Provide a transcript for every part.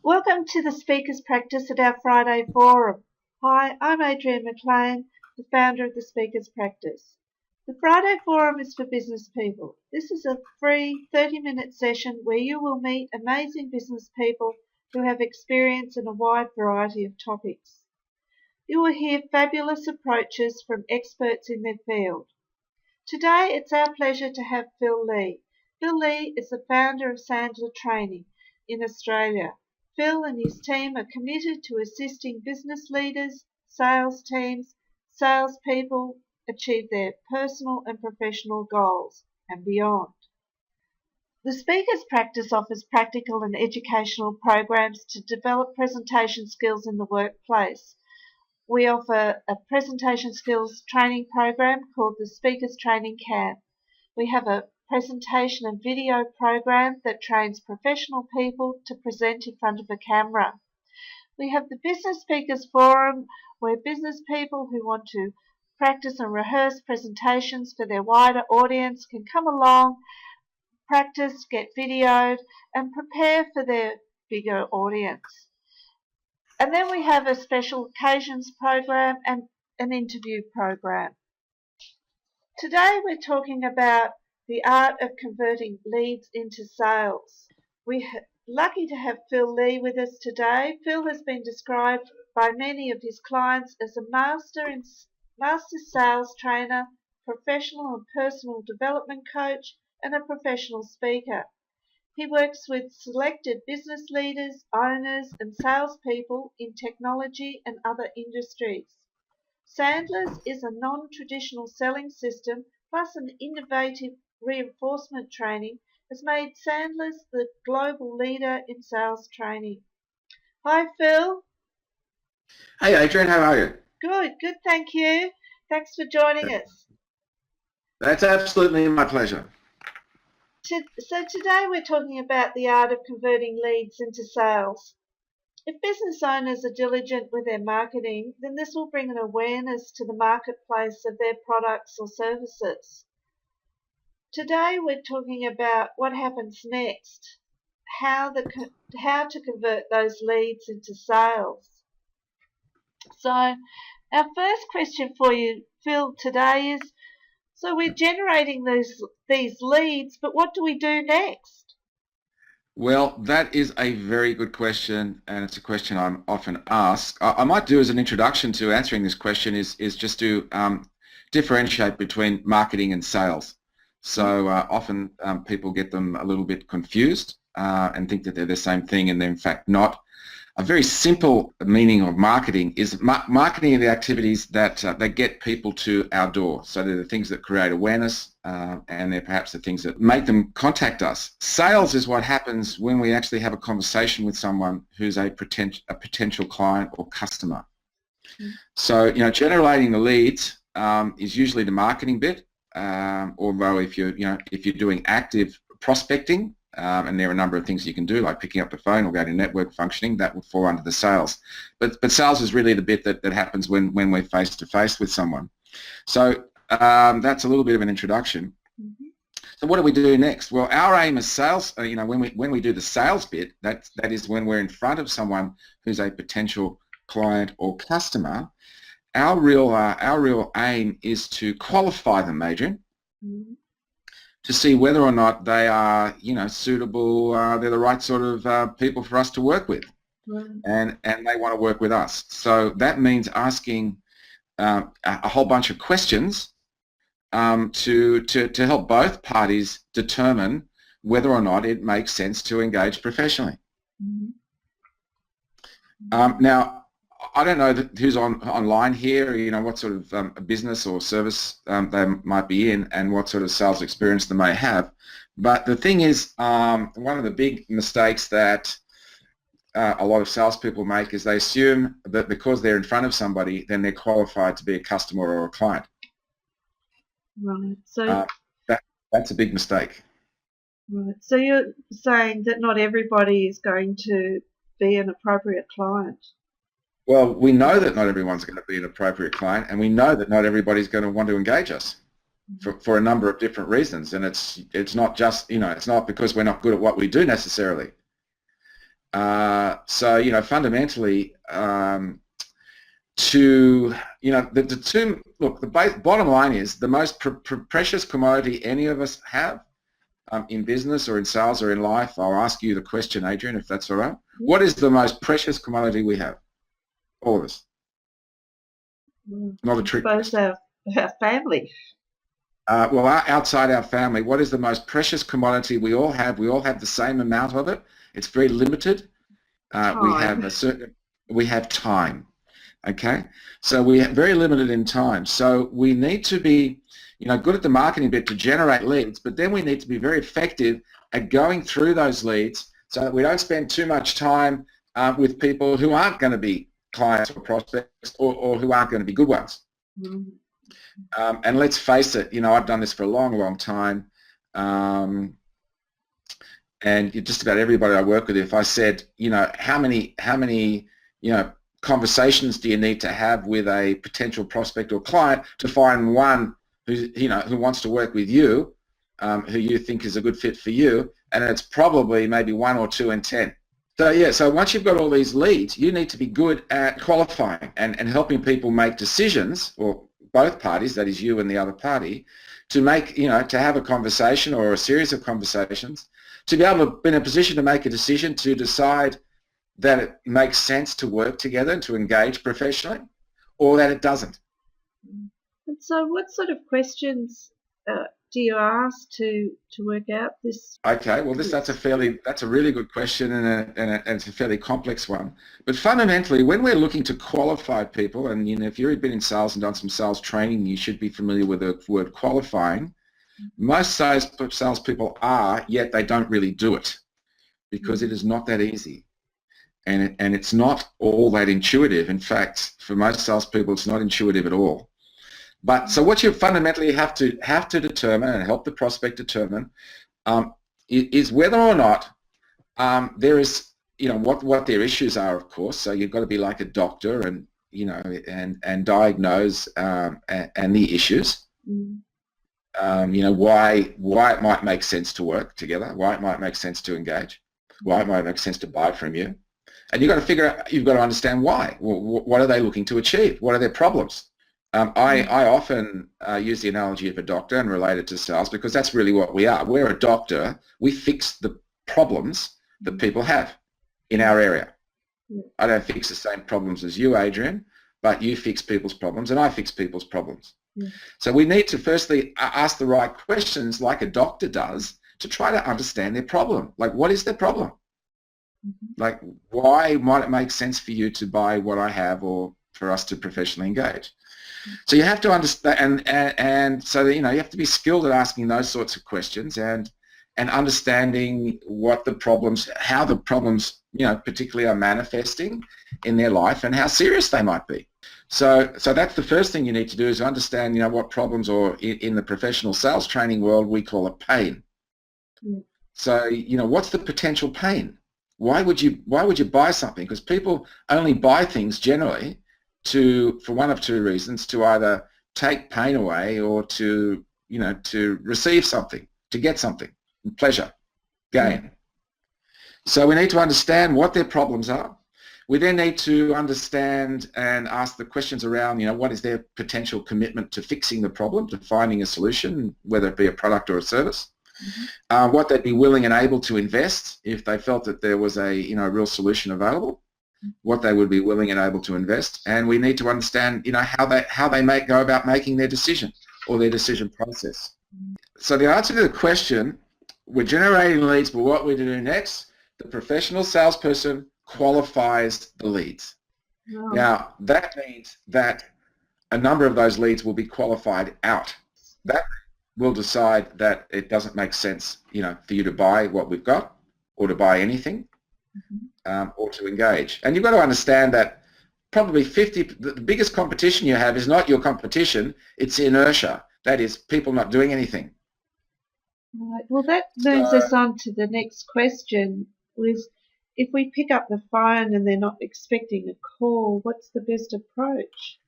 Welcome to the Speakers Practice at our Friday Forum. Hi, I'm Adrienne McLean, the founder of the Speakers Practice. The Friday Forum is for business people. This is a free 30-minute session where you will meet amazing business people who have experience in a wide variety of topics. You will hear fabulous approaches from experts in their field. Today, it's our pleasure to have Phil Lee. Phil Lee is the founder of Sandler Training in Australia. Phil and his team are committed to assisting business leaders, sales teams, salespeople achieve their personal and professional goals and beyond. The Speakers Practice offers practical and educational programs to develop presentation skills in the workplace. We offer a presentation skills training program called the Speakers Training Camp. We have a presentation and video program that trains professional people to present in front of a camera. We have the Business Speakers Forum, where business people who want to practice and rehearse presentations for their wider audience can come along, practice, get videoed, and prepare for their bigger audience. And then we have a special occasions program and an interview program. Today we're talking about the art of converting leads into sales. We're lucky to have Phil Lee with us today. Phil has been described by many of his clients as a master sales trainer, professional and personal development coach, and a professional speaker. He works with selected business leaders, owners, and salespeople in technology and other industries. Sandler's is a non-traditional selling system plus an innovative reinforcement training has made Sandler's the global leader in sales training. Hi, Phil. Hey, Adrienne, how are you? Good, thank you. Thanks for joining us. That's absolutely my pleasure. So today we're talking about the art of converting leads into sales. If business owners are diligent with their marketing, then this will bring an awareness to the marketplace of their products or services. Today we're talking about what happens next, how to convert those leads into sales. So our first question for you, Phil, today is, so we're generating these leads, but what do we do next? Well, that is a very good question, and it's a question I'm often asked. I might do as an introduction to answering this question is just to differentiate between marketing and sales. So often people get them a little bit confused and think that they're the same thing, and they're in fact not. A very simple meaning of marketing is marketing are the activities that get people to our door. So they're the things that create awareness, and they're perhaps the things that make them contact us. Sales is what happens when we actually have a conversation with someone who's a potential client or customer. So, generating the leads is usually the marketing bit. Although if you're doing active prospecting, and there are a number of things you can do, like picking up the phone or going to network functioning, that would fall under the sales. But sales is really the bit that happens when we're face-to-face with someone. So that's a little bit of an introduction. Mm-hmm. So what do we do next? Well, our aim as sales, when we do the sales bit, that is when we're in front of someone who's a potential client or customer. Our real aim is to qualify them, Adrienne. Mm-hmm. To see whether or not they are, suitable, they're the right sort of people for us to work with, and they want to work with us. So that means asking a whole bunch of questions to help both parties determine whether or not it makes sense to engage professionally. Mm-hmm. Now, I don't know who's online here, what sort of business or service they might be in and what sort of sales experience they may have. But the thing is, one of the big mistakes that a lot of salespeople make is they assume that because they're in front of somebody, then they're qualified to be a customer or a client. Right. So that's a big mistake. Right. So you're saying that not everybody is going to be an appropriate client. Well, we know that not everyone's going to be an appropriate client, and we know that not everybody's going to want to engage us for a number of different reasons. And it's not just, it's not because we're not good at what we do necessarily. So fundamentally, the two, look, the bottom line is the most precious commodity any of us have in business or in sales or in life. I'll ask you the question, Adrian, if that's all right. What is the most precious commodity we have? All of us. Not a trick question. Our family. Well, outside our family, what is the most precious commodity we all have? We all have the same amount of it. It's very limited. We have time. Okay, so we're very limited in time. So we need to be, good at the marketing bit to generate leads, but then we need to be very effective at going through those leads so that we don't spend too much time with people who aren't going to be clients or prospects or who aren't going to be good ones. Mm-hmm. And let's face it, I've done this for a long, long time. And just about everybody I work with, if I said, how many conversations do you need to have with a potential prospect or client to find one who wants to work with you, who you think is a good fit for you, and it's probably maybe 1 or 2 in 10. So once you've got all these leads, you need to be good at qualifying and helping people make decisions, or both parties, that is you and the other party, to make, to have a conversation or a series of conversations, to be able to be in a position to make a decision to decide that it makes sense to work together and to engage professionally, or that it doesn't. And so what sort of questions do you ask to work out this? Okay, well that's a really good question, and it's a fairly complex one. But fundamentally, when we're looking to qualify people, and if you've been in sales and done some sales training, you should be familiar with the word qualifying. Most salespeople are, yet they don't really do it because it is not that easy. And it's not all that intuitive. In fact, for most salespeople, it's not intuitive at all. But so what you fundamentally have to determine and help the prospect determine is whether or not there is, what their issues are, of course. So you've got to be like a doctor and and diagnose and the issues. Why it might make sense to work together, why it might make sense to engage, why it might make sense to buy from you. And you've got to understand why. Well, what are they looking to achieve? What are their problems? I often use the analogy of a doctor and relate it to sales because that's really what we are. We're a doctor. We fix the problems that people have in our area. I don't fix the same problems as you, Adrian, but you fix people's problems and I fix people's problems. So we need to firstly ask the right questions like a doctor does to try to understand their problem. Like, what is their problem? Like, why might it make sense for you to buy what I have or for us to professionally engage? So you have to understand, and so that, you have to be skilled at asking those sorts of questions and understanding what the problems, how the problems, particularly are manifesting in their life and how serious they might be. So that's the first thing you need to do is understand, what problems, or in the professional sales training world, we call it pain. So, what's the potential pain? Why would you buy something? Because people only buy things generally for one of two reasons: to either take pain away or to receive something, to get something, pleasure, gain. So we need to understand what their problems are. We then need to understand and ask the questions around, what is their potential commitment to fixing the problem, to finding a solution, whether it be a product or a service. What they'd be willing and able to invest if they felt that there was a real solution available, what they would be willing and able to invest, and we need to understand how they go about making their decision or their decision process. So the answer to the question, we're generating leads, but what we do next, the professional salesperson qualifies the leads. Now that means that a number of those leads will be qualified out. That will decide that it doesn't make sense, for you to buy what we've got, or to buy anything, or to engage. And you've got to understand that probably the biggest competition you have is not your competition; it's inertia. That is, people not doing anything. Right. Well, that moves us on to the next question: was if we pick up the phone and they're not expecting a call, what's the best approach?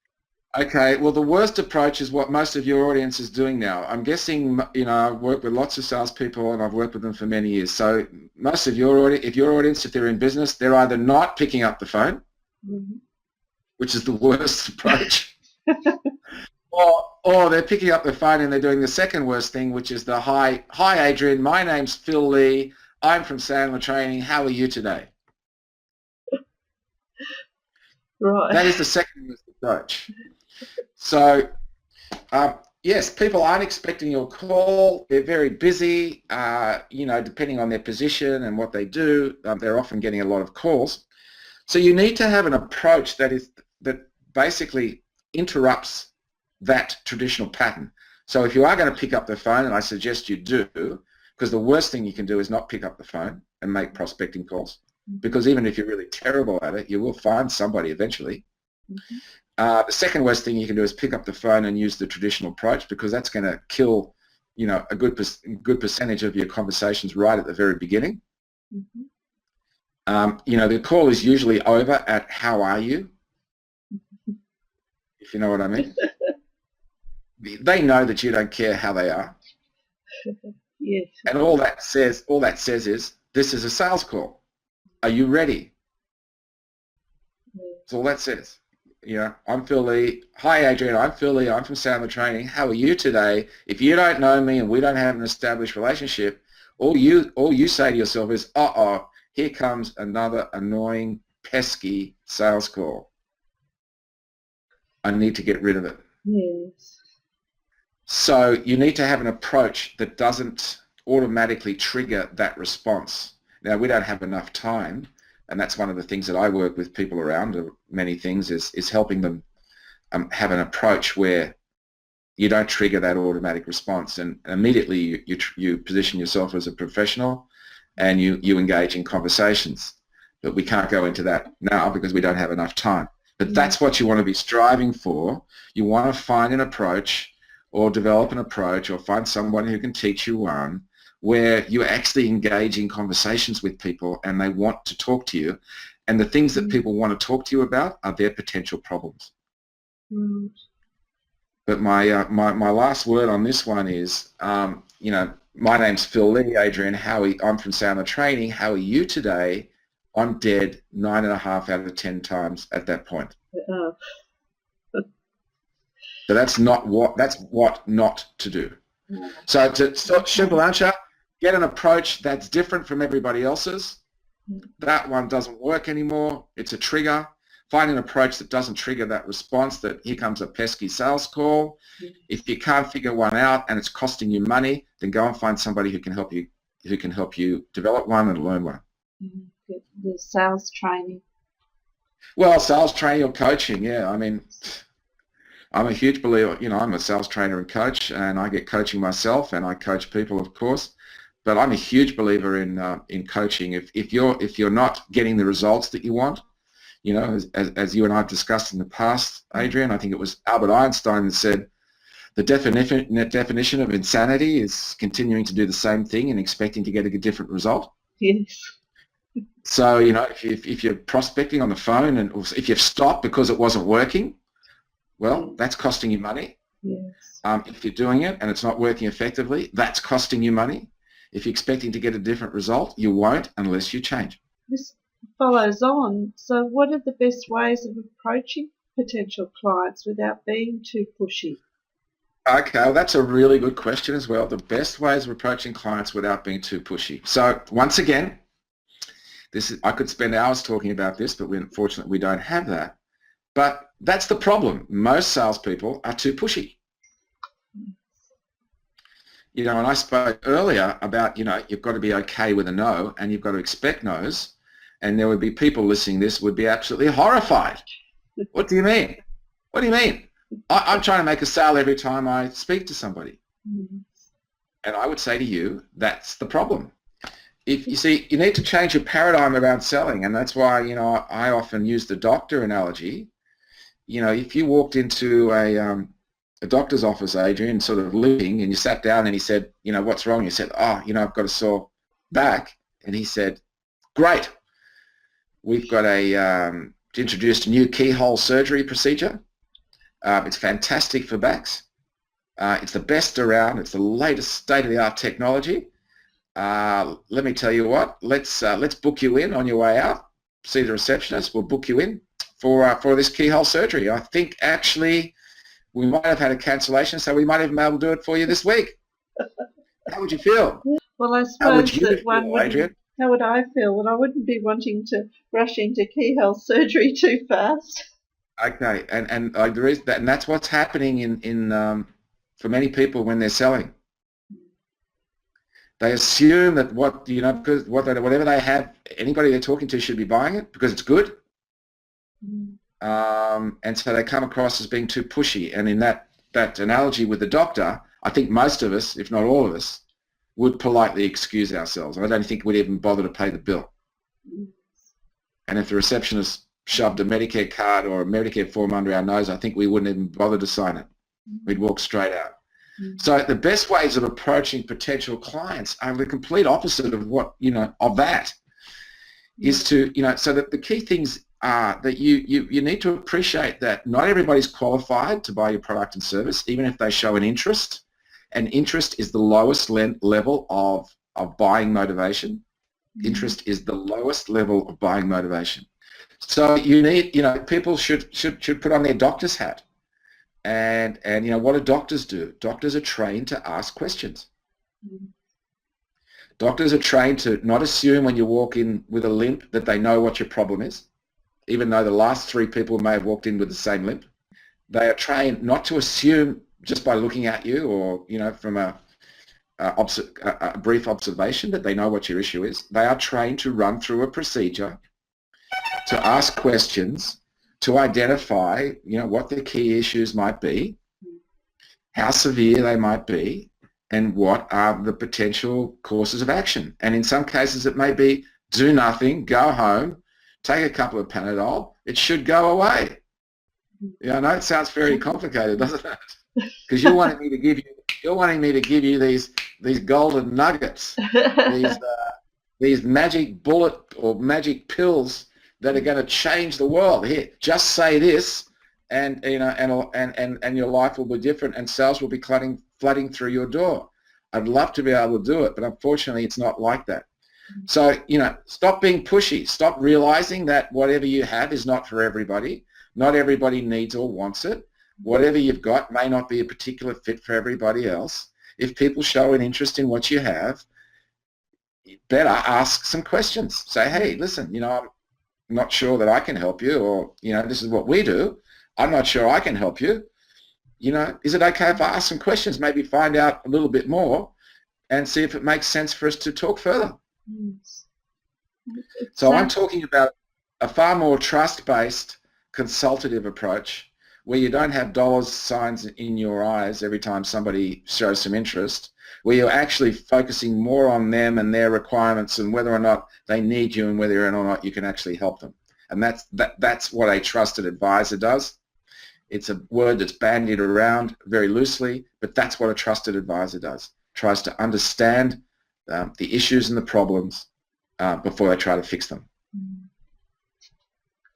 Okay, well, the worst approach is what most of your audience is doing now. I'm guessing, I've worked with lots of salespeople and I've worked with them for many years. So most of your audience, if they're in business, they're either not picking up the phone, Mhm. which is the worst approach, or they're picking up the phone and they're doing the second worst thing, which is the hi Adrian, my name's Phil Lee, I'm from Sandler Training, how are you today? Right. That is the second worst approach. So yes, people aren't expecting your call. They're very busy, depending on their position and what they do. They're often getting a lot of calls. So you need to have an approach that basically interrupts that traditional pattern. So if you are going to pick up the phone, and I suggest you do, because the worst thing you can do is not pick up the phone and make prospecting calls, because even if you're really terrible at it, you will find somebody eventually. Mhm. The second worst thing you can do is pick up the phone and use the traditional approach, because that's going to kill, a good percentage of your conversations right at the very beginning. Mhm. The call is usually over at "How are you?" if you know what I mean. They know that you don't care how they are, Yes. and all that says is, "This is a sales call. Are you ready?" That's all that says. I'm Phil Lee. Hi, Adrian. I'm Phil Lee. I'm from Sandler Training. How are you today? If you don't know me and we don't have an established relationship, all you say to yourself is, "Uh-oh, here comes another annoying, pesky sales call. I need to get rid of it." Yes. So you need to have an approach that doesn't automatically trigger that response. Now, we don't have enough time, and that's one of the things that I work with people around, many things, is helping them have an approach where you don't trigger that automatic response, and immediately you position yourself as a professional and you engage in conversations. But we can't go into that now because we don't have enough time. But that's what you want to be striving for. You want to find an approach or develop an approach or find someone who can teach you one where you actually engage in conversations with people and they want to talk to you. And the things that people want to talk to you about are their potential problems. Mm. But my last word on this one is, my name's Phil Lee, Adrian. I'm from Sandler Training. How are you today? I'm dead 9.5 out of 10 times at that point. Uh, So that's what not to do. So simple answer, get an approach that's different from everybody else's. That one doesn't work anymore. It's a trigger. Find an approach that doesn't trigger that response, that here comes a pesky sales call. If you can't figure one out and it's costing you money, then go and find somebody who can help you develop one and learn one. The sales training. Well, sales training or coaching, yeah. I mean, I'm a huge believer, I'm a sales trainer and coach, and I get coaching myself and I coach people, of course. But I'm a huge believer in coaching. If you're not getting the results that you want, as you and I have discussed in the past, Adrian, I think it was Albert Einstein that said the definition of insanity is continuing to do the same thing and expecting to get a different result. Yes. So, if you're prospecting on the phone and if you've stopped because it wasn't working, well, that's costing you money. Yes. If you're doing it and it's not working effectively, that's costing you money. If you're expecting to get a different result, you won't unless you change. This follows on. So what are the best ways of approaching potential clients without being too pushy? Okay, well, that's a really good question as well. The best ways of approaching clients without being too pushy. So once again, I could spend hours talking about this, but unfortunately we don't have that. But that's the problem. Most salespeople are too pushy. And I spoke earlier about, you've got to be okay with a no and you've got to expect no's. And there would be people listening to this would be absolutely horrified. What do you mean? What do you mean? I'm trying to make a sale every time I speak to somebody. And I would say to you, that's the problem. If you see, you need to change your paradigm around selling. And that's why, I often use the doctor analogy. If you walked into a doctor's office, Adrian, sort of limping, and you sat down and he said, what's wrong? You said, I've got a sore back. And he said, great. We've got introduced a new keyhole surgery procedure. It's fantastic for backs. It's the best around. It's the latest state-of-the-art technology. Let me tell you what. Let's book you in on your way out. See the receptionist. We'll book you in for this keyhole surgery. I think actually we might have had a cancellation, so we might even be able to do it for you this week. How would you feel? Well, I How would suppose you that one feel, wouldn't. Adrian? How would I feel? Well, I wouldn't be wanting to rush into keyhole surgery too fast. Okay, and there is that, and that's what's happening in for many people when they're selling. They assume that because whatever they have, anybody they're talking to should be buying it because it's good. And so they come across as being too pushy. And in that analogy with the doctor, I think most of us, if not all of us, would politely excuse ourselves. I don't think we'd even bother to pay the bill. And if the receptionist shoved a Medicare card or a Medicare form under our nose, I think we wouldn't even bother to sign it. We'd walk straight out. So the best ways of approaching potential clients are the complete opposite of what, of that, is to, so that the key things are that you need to appreciate that not everybody's qualified to buy your product and service, even if they show an interest. And interest is the lowest level of buying motivation. Interest is the lowest level of buying motivation. So you need, people should put on their doctor's hat. And what do doctors do? Doctors are trained to ask questions. Doctors are trained to not assume when you walk in with a limp that they know what your problem is, even though the last 3 people may have walked in with the same limp. They are trained not to assume just by looking at you or, from a brief observation that they know what your issue is. They are trained to run through a procedure, to ask questions, to identify, what the key issues might be, how severe they might be, and what are the potential courses of action. And in some cases it may be do nothing, go home, take a couple of Panadol, it should go away. I know it sounds very complicated, doesn't it? Because you're wanting me to give you these golden nuggets, these magic bullet or magic pills that are going to change the world. Here, just say this, and your life will be different, and sales will be flooding through your door. I'd love to be able to do it, but unfortunately, it's not like that. So, stop being pushy. Stop realizing that whatever you have is not for everybody. Not everybody needs or wants it. Whatever you've got may not be a particular fit for everybody else. If people show an interest in what you have, you better ask some questions. Say, hey, listen, I'm not sure that I can help you, or, this is what we do. I'm not sure I can help you. Is it okay if I ask some questions, maybe find out a little bit more and see if it makes sense for us to talk further? Yes. So I'm talking about a far more trust-based consultative approach where you don't have dollar signs in your eyes every time somebody shows some interest, where you're actually focusing more on them and their requirements and whether or not they need you and whether or not you can actually help them. And that's what a trusted advisor does. It's a word that's bandied around very loosely, but that's what a trusted advisor does. Tries to understand the issues and the problems before they try to fix them.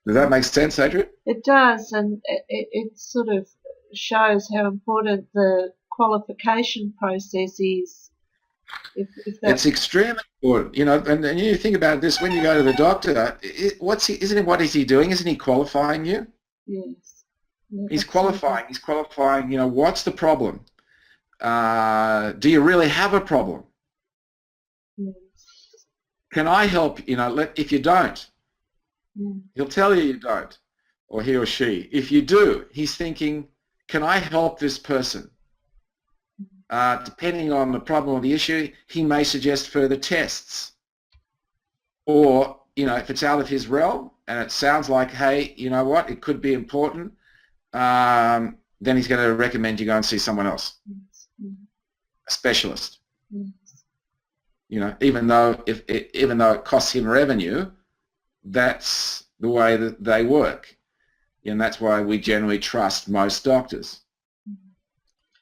Does that make sense, Adrian? It does, and it sort of shows how important the qualification process is. It's extremely important, and you think about this when you go to the doctor. What is he doing? Isn't he qualifying you? Yes. Yeah, he's qualifying. He's qualifying. What's the problem? Do you really have a problem? Yes. Can I help? If you don't, he'll tell you don't, or he or she. If you do, he's thinking, can I help this person? Depending on the problem or the issue, he may suggest further tests. Or, if it's out of his realm and it sounds like, hey, you know what, it could be important, then he's going to recommend you go and see someone else, a specialist. Even though it costs him revenue, that's the way that they work. And that's why we generally trust most doctors,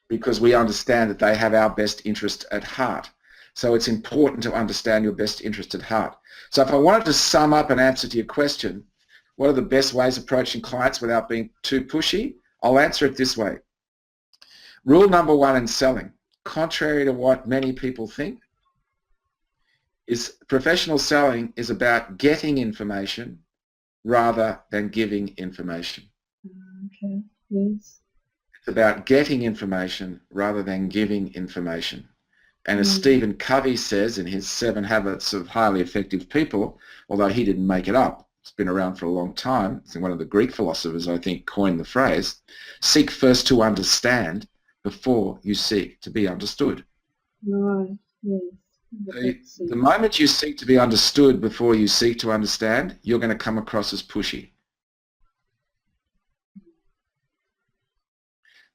because we understand that they have our best interest at heart. So it's important to understand your best interest at heart. So if I wanted to sum up an answer to your question, what are the best ways of approaching clients without being too pushy? I'll answer it this way. Rule number one in selling, contrary to what many people think, is professional selling is about getting information rather than giving information. Okay, yes. It's about getting information rather than giving information. And as Stephen Covey says in his 7 Habits of Highly Effective People, although he didn't make it up, it's been around for a long time, it's one of the Greek philosophers, I think, coined the phrase, seek first to understand before you seek to be understood. Right, yes. The moment you seek to be understood before you seek to understand, you're going to come across as pushy.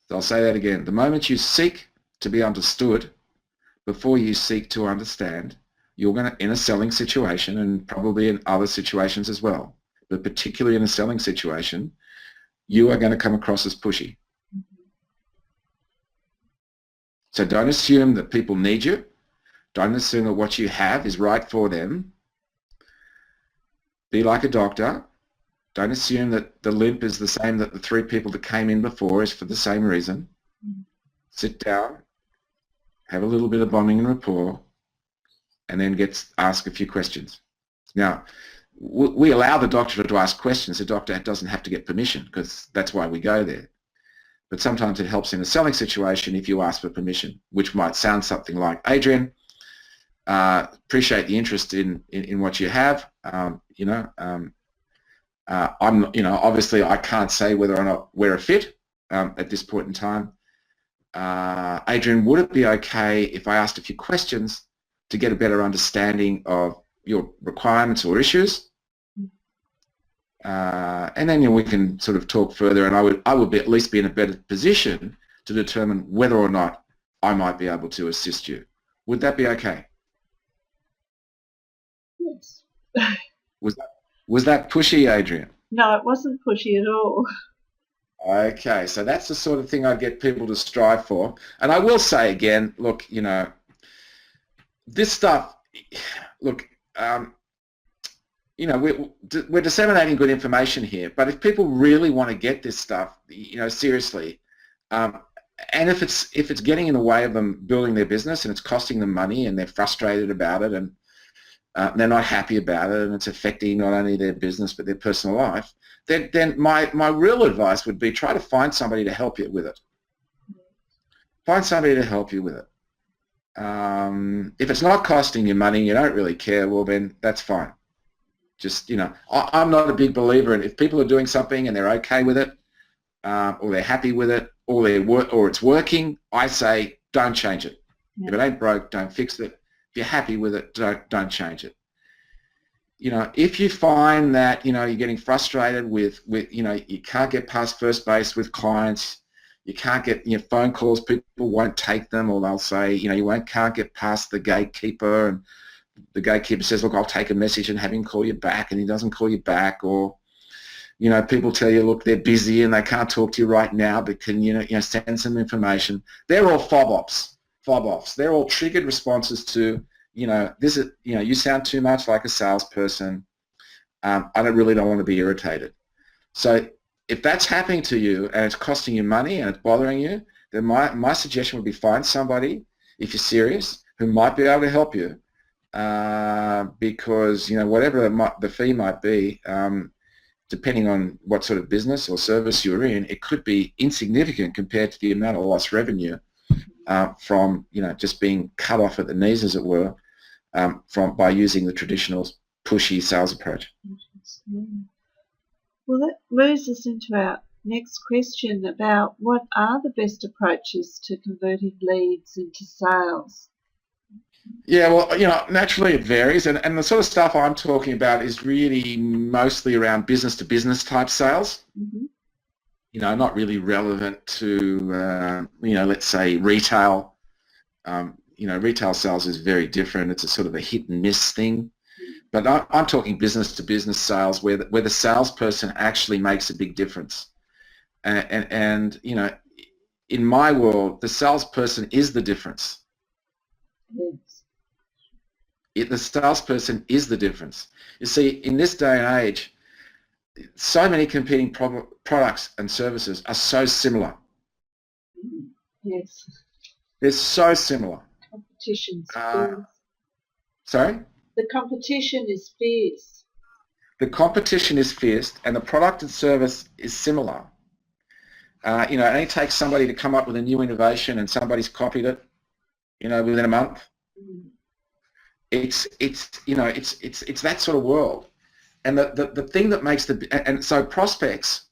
So I'll say that again. The moment you seek to be understood before you seek to understand, you're going to, in a selling situation, and probably in other situations as well, but particularly in a selling situation, you are going to come across as pushy. So don't assume that people need you. Don't assume that what you have is right for them. Be like a doctor. Don't assume that the limp is the same that the 3 people that came in before is for the same reason. Sit down, have a little bit of bonding and rapport, and then ask a few questions. Now, we allow the doctor to ask questions. The doctor doesn't have to get permission because that's why we go there. But sometimes it helps in a selling situation if you ask for permission, which might sound something like, Adrian, appreciate the interest in what you have. I'm, obviously I can't say whether or not we're a fit at this point in time. Adrian, would it be okay if I asked a few questions to get a better understanding of your requirements or issues? And then we can sort of talk further, and I would at least be in a better position to determine whether or not I might be able to assist you. Would that be okay? Yes. Was that pushy, Adrian? No, it wasn't pushy at all. Okay, so that's the sort of thing I get people to strive for. And I will say again, look, this stuff, look, we're disseminating good information here, but if people really want to get this stuff, seriously, and if it's getting in the way of them building their business and it's costing them money and they're frustrated about it and they're not happy about it and it's affecting not only their business but their personal life, then my real advice would be try to find somebody to help you with it. Find somebody to help you with it. If it's not costing you money, you don't really care, well then that's fine. Just, I'm not a big believer in if people are doing something and they're okay with it, or they're happy with it, or it's working, I say don't change it. Yeah. If it ain't broke, don't fix it. If you're happy with it, don't change it. If you find that, you're getting frustrated with you can't get past first base with clients, you can't get phone calls, people won't take them, or they'll say, you can't get past the gatekeeper, and the gatekeeper says, look, I'll take a message and have him call you back, and he doesn't call you back, or people tell you, look, they're busy and they can't talk to you right now, but can send some information. They're all fob-offs. They're all triggered responses to, this is, you sound too much like a salesperson. I don't want to be irritated. So if that's happening to you and it's costing you money and it's bothering you, then my suggestion would be find somebody, if you're serious, who might be able to help you, because whatever the fee might be, depending on what sort of business or service you're in, it could be insignificant compared to the amount of lost revenue from just being cut off at the knees, as it were, by using the traditional pushy sales approach. Well, that moves us into our next question about what are the best approaches to converting leads into sales? Yeah, well, naturally it varies, and the sort of stuff I'm talking about is really mostly around business-to-business type sales. Mm-hmm. Not really relevant to, let's say retail. Retail sales is very different. It's a sort of a hit and miss thing. But I'm talking business-to-business sales where the salesperson actually makes a big difference. And in my world, the salesperson is the difference. Yes. The salesperson is the difference. You see, in this day and age, so many competing products and services are so similar. Yes. They're so similar. Competition's Uh, fierce. sorry? The competition is fierce. The competition is fierce and the product and service is similar. It only takes somebody to come up with a new innovation and somebody's copied it, within a month. Mm. It's that sort of world. And the thing that makes so prospects,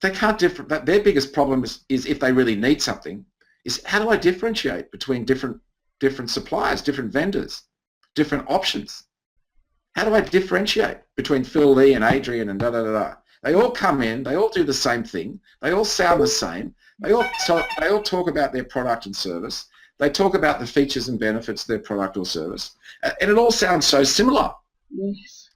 they can't their biggest problem is if they really need something, is how do I differentiate between different suppliers, different vendors, different options? How do I differentiate between Phil Lee and Adrian and da-da-da-da? They all come in, they all do the same thing, they all sound the same, they all talk about their product and service, they talk about the features and benefits of their product or service, and it all sounds so similar. Yes.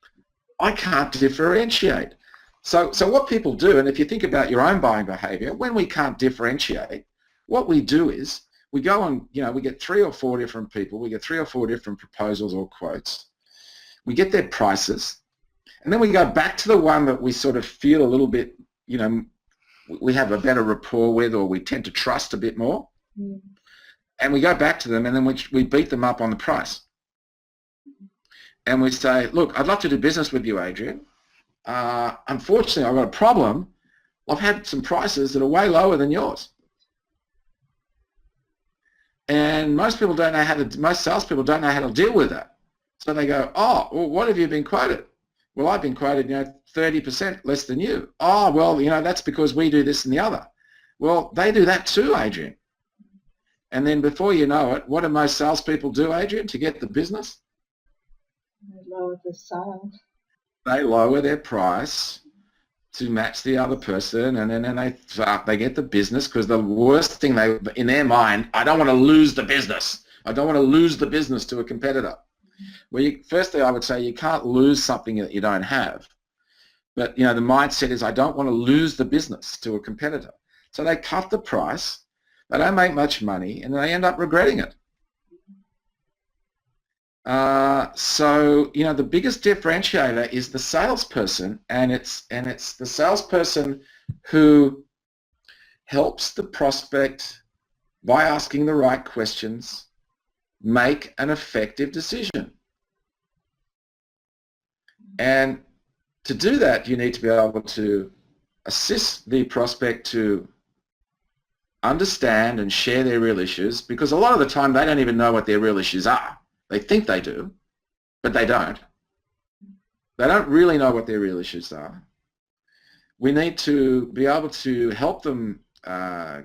I can't differentiate. So what people do, and if you think about your own buying behaviour, when we can't differentiate, what we do is we go on, we get 3 or 4 different people, we get 3 or 4 different proposals or quotes, we get their prices, and then we go back to the one that we sort of feel a little bit, we have a better rapport with, or we tend to trust a bit more. Mm. And we go back to them, and then we beat them up on the price. And we say, look, I'd love to do business with you, Adrian. Unfortunately, I've got a problem. I've had some prices that are way lower than yours. And most salespeople don't know how to deal with that. So they go, oh, well, what have you been quoted? Well, I've been quoted, 30% less than you. Oh, well, that's because we do this and the other. Well, they do that too, Adrian. And then before you know it, what do most salespeople do, Adrian, to get the business? They lower the sale. They lower their price to match the other person, and then they get the business, because the worst thing in their mind, I don't want to lose the business. I don't want to lose the business to a competitor. Well, firstly, I would say you can't lose something that you don't have. But, the mindset is I don't want to lose the business to a competitor. So they cut the price, they don't make much money, and they end up regretting it. The biggest differentiator is the salesperson, and it's the salesperson who helps the prospect, by asking the right questions, make an effective decision. And to do that, you need to be able to assist the prospect to understand and share their real issues, because a lot of the time they don't even know what their real issues are. They think they do, but they don't. They don't really know what their real issues are. We need to be able to help them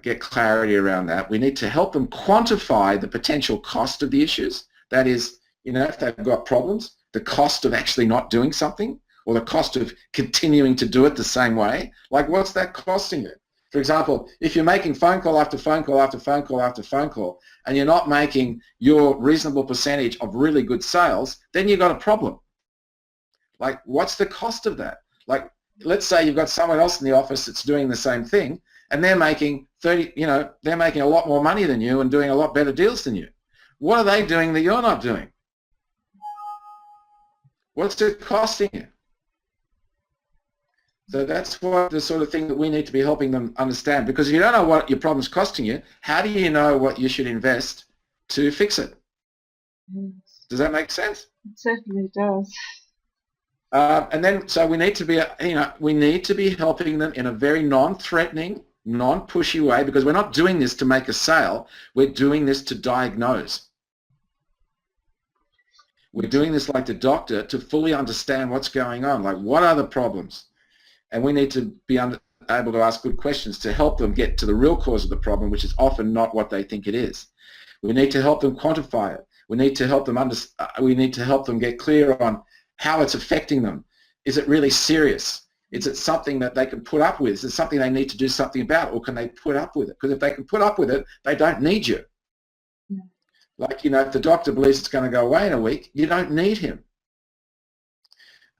get clarity around that. We need to help them quantify the potential cost of the issues. That is, if they've got problems, the cost of actually not doing something, or the cost of continuing to do it the same way. Like, what's that costing you? For example, if you're making phone call after phone call after phone call after phone call, and you're not making your reasonable percentage of really good sales, then you've got a problem. Like, what's the cost of that? Like, let's say you've got someone else in the office that's doing the same thing, and they're making they're making a lot more money than you and doing a lot better deals than you. What are they doing that you're not doing? What's it costing you? So that's what the sort of thing that we need to be helping them understand, because if you don't know what your problem's costing you, how do you know what you should invest to fix it? Yes. Does that make sense? It certainly does. And then, so we need to be, helping them in a very non-threatening, non-pushy way, because we're not doing this to make a sale. We're doing this to diagnose. We're doing this like the doctor, to fully understand what's going on. Like, what are the problems? And we need to be able to ask good questions to help them get to the real cause of the problem, which is often not what they think it is. We need to help them quantify it. We need to help them get clear on how it's affecting them. Is it really serious? Is it something that they can put up with? Is it something they need to do something about, or can they put up with it? Because if they can put up with it, they don't need you. Yeah. Like, if the doctor believes it's going to go away in a week, you don't need him.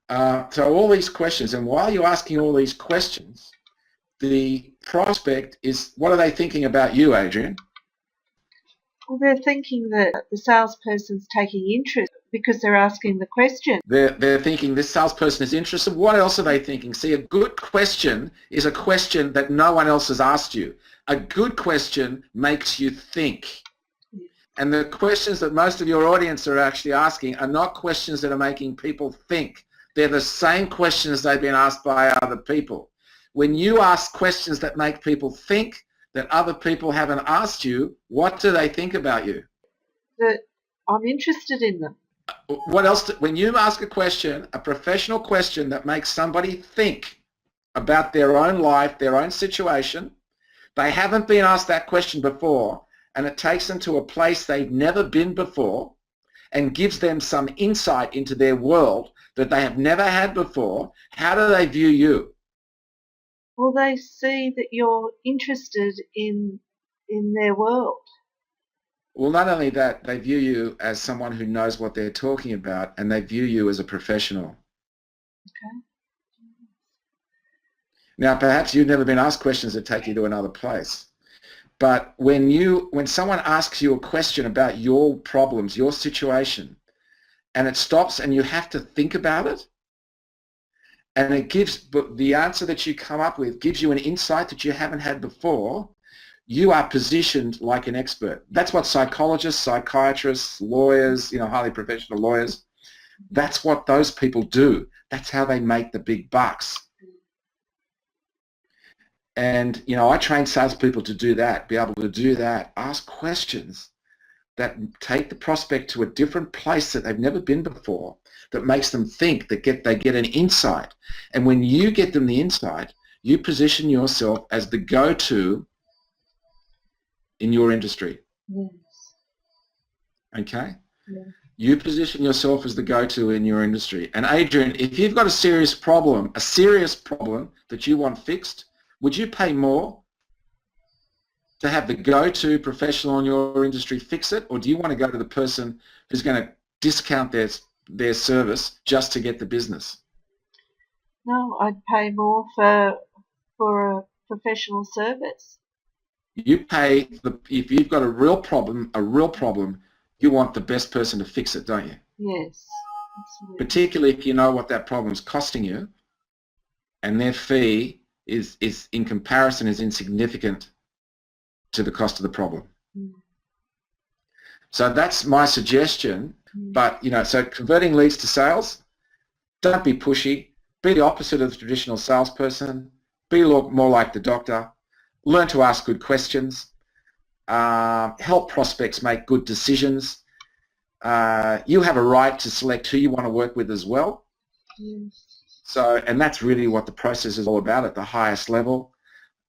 So all these questions, and while you're asking all these questions, the prospect is, what are they thinking about you, Adrian? Well, they're thinking that the salesperson's taking interest because they're asking the question. They're thinking this salesperson is interested. What else are they thinking? See, a good question is a question that no one else has asked you. A good question makes you think. And the questions that most of your audience are actually asking are not questions that are making people think. They're the same questions they've been asked by other people. When you ask questions that make people think that other people haven't asked you, what do they think about you? That I'm interested in them. What else? When you ask a question, a professional question that makes somebody think about their own life, their own situation, they haven't been asked that question before, and it takes them to a place they've never been before and gives them some insight into their world that they have never had before. How do they view you? Well, they see that you're interested in their world. Well, not only that, they view you as someone who knows what they're talking about, and they view you as a professional. Okay. Now, perhaps you've never been asked questions that take you to another place. But when someone asks you a question about your problems, your situation, and it stops and you have to think about it, and it gives the answer that you come up with gives you an insight that you haven't had before, you are positioned like an expert. That's what psychologists, psychiatrists, lawyers, highly professional lawyers, that's what those people do. That's how they make the big bucks. And, I train salespeople to do that, be able to do that, ask questions that take the prospect to a different place that they've never been before, that makes them think, they get an insight. And when you get them the insight, you position yourself as the go-to in your industry. Yes. Okay? Yeah. You position yourself as the go-to in your industry. And Adrian, if you've got a serious problem that you want fixed, would you pay more to have the go-to professional in your industry fix it, or do you want to go to the person who's going to discount their service just to get the business? No, I'd pay more for a professional service. You pay if you've got a real problem, you want the best person to fix it, don't you? Yes, absolutely. Particularly if you know what that problem's costing you, and their fee is in comparison is insignificant to the cost of the problem. Mm. So that's my suggestion. But so converting leads to sales, don't be pushy. Be the opposite of the traditional salesperson. Be more like the doctor. Learn to ask good questions. Help prospects make good decisions. You have a right to select who you want to work with as well. Yes. So, and that's really what the process is all about at the highest level.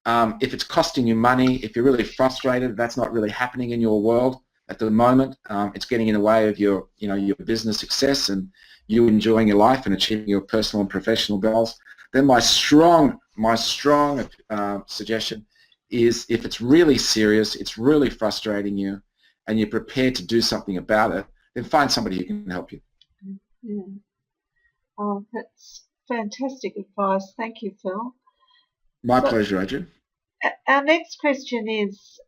If it's costing you money, if you're really frustrated, that's not really happening in your world at the moment. It's getting in the way of your business success and you enjoying your life and achieving your personal and professional goals. Then my strong suggestion is, if it's really serious, it's really frustrating you, and you're prepared to do something about it, then find somebody who can help you. Yeah. Oh, that's fantastic advice. Thank you, Phil. My pleasure, Adrian. Our next question is,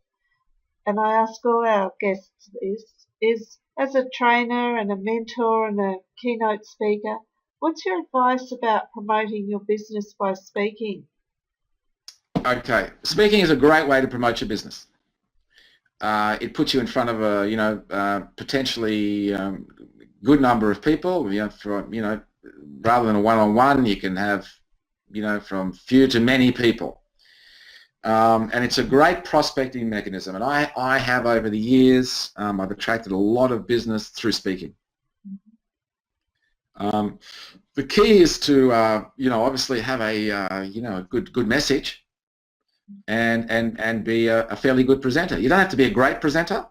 and I ask all our guests this, is as a trainer and a mentor and a keynote speaker, what's your advice about promoting your business by speaking? Okay, speaking is a great way to promote your business. It puts you in front of a potentially good number of people. Rather than a one-on-one, you can have from few to many people, and it's a great prospecting mechanism. And I have over the years, I've attracted a lot of business through speaking. The key is to obviously have a good message. And be a fairly good presenter. You don't have to be a great presenter.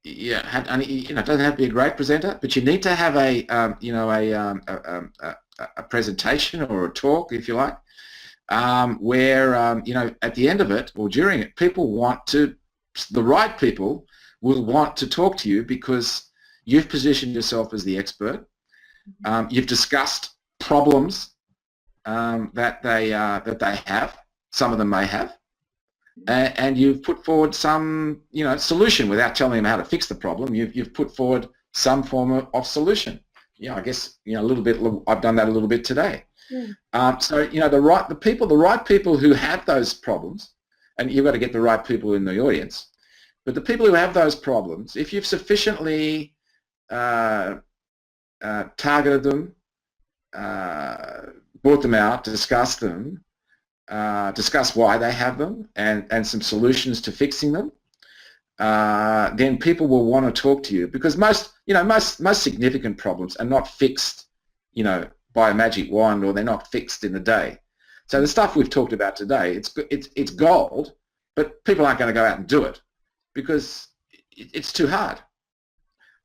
It doesn't have to be a great presenter, but you need to have a presentation or a talk, if you like, where at the end of it or during it, the right people will want to talk to you because you've positioned yourself as the expert. You've discussed problems that they have. Some of them may have, and you've put forward some solution without telling them how to fix the problem. You've put forward some form of solution. I guess a little bit. I've done that a little bit today. So the right people who have those problems, and you've got to get the right people in the audience. But the people who have those problems, if you've sufficiently targeted them, brought them out, discussed them, discuss why they have them, and some solutions to fixing them, then people will want to talk to you, because most significant problems are not fixed, by a magic wand, or they're not fixed in a day. So the stuff we've talked about today, it's gold, but people aren't going to go out and do it because it's too hard.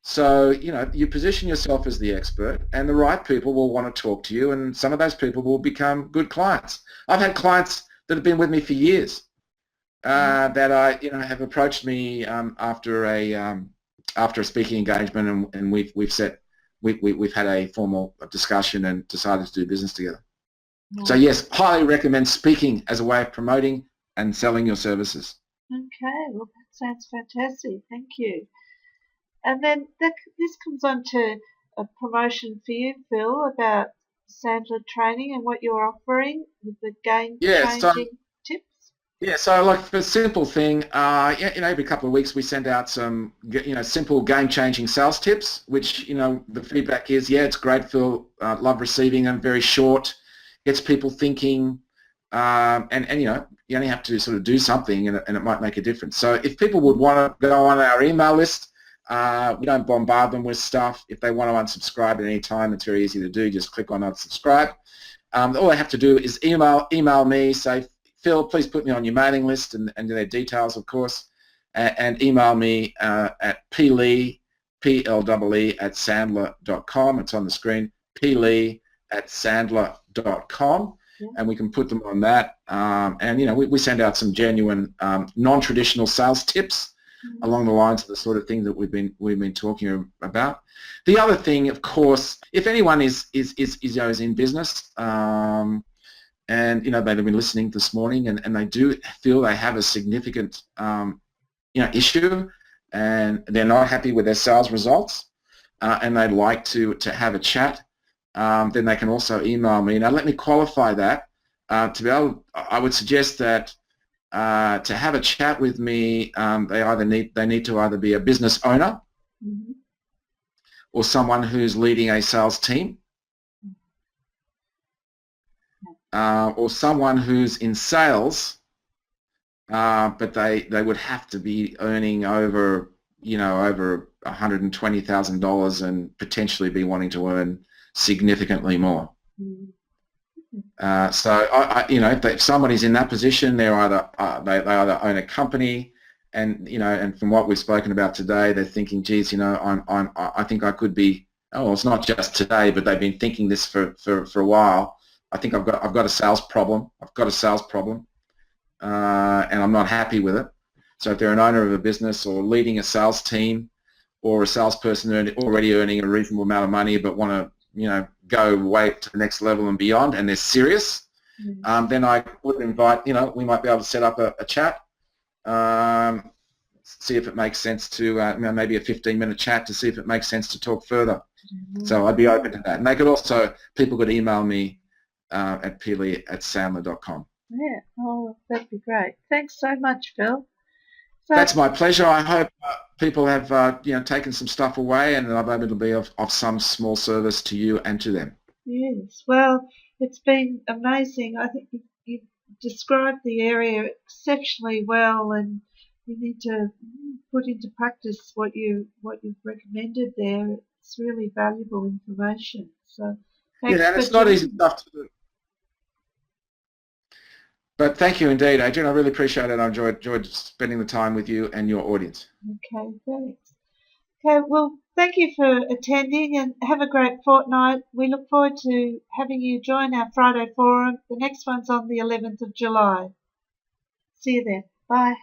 So, you position yourself as the expert, and the right people will want to talk to you, and some of those people will become good clients. I've had clients that have been with me for years that have approached me after a speaking engagement, and we've had a formal discussion and decided to do business together. So yes, highly recommend speaking as a way of promoting and selling your services. Okay, well that sounds fantastic. Thank you. And then this comes on to a promotion for you, Phil, about Sandler training and what you're offering with the game-changing tips. Yeah, so like for a simple thing, every couple of weeks we send out some, simple game-changing sales tips, which, the feedback is, yeah, it's great, Phil, love receiving them, very short, gets people thinking, and you only have to sort of do something and it might make a difference. So if people would want to go on our email list, we don't bombard them with stuff. If they want to unsubscribe at any time, it's very easy to do. Just click on unsubscribe. All they have to do is email me, say, Phil, please put me on your mailing list, and their details, of course, and email me at plee, P-L-E-E, at sandler.com. It's on the screen, plee at sandler.com, and we can put them on that. And, we send out some genuine non-traditional sales tips along the lines of the sort of thing that we've been talking about. The other thing, of course, if anyone is in business, and they've been listening this morning, and they do feel they have a significant issue, and they're not happy with their sales results, and they'd like to have a chat, then they can also email me. Now, let me qualify that. I would suggest that to have a chat with me, they need to either be a business owner or someone who's leading a sales team, or someone who's in sales, but they would have to be earning over $120,000 and potentially be wanting to earn significantly more. So if somebody's in that position, they're either they either own a company, and and from what we've spoken about today, they're thinking, geez, I think I could be. Oh, it's not just today, but they've been thinking this for a while. I think I've got a sales problem. And I'm not happy with it. So if they're an owner of a business or leading a sales team, or a salesperson already earning a reasonable amount of money but want to go way to the next level and beyond, and they're serious, then I would invite, we might be able to set up a chat, see if it makes sense to, maybe a 15-minute chat to see if it makes sense to talk further. So I'd be open to that. And people could email me at plee@sandler.com. Yeah, oh, that'd be great. Thanks so much, Phil. So, that's my pleasure. I hope people have taken some stuff away, and I've been able to be of some small service to you and to them. Yes, well, it's been amazing. I think you described the area exceptionally well, and you need to put into practice what you've recommended there. It's really valuable information. So thanks and it's not easy stuff to do. But thank you indeed, Adrian. I really appreciate it. I enjoyed spending the time with you and your audience. Okay, thanks. Okay, well, thank you for attending, and have a great fortnight. We look forward to having you join our Friday forum. The next one's on the 11th of July. See you then. Bye.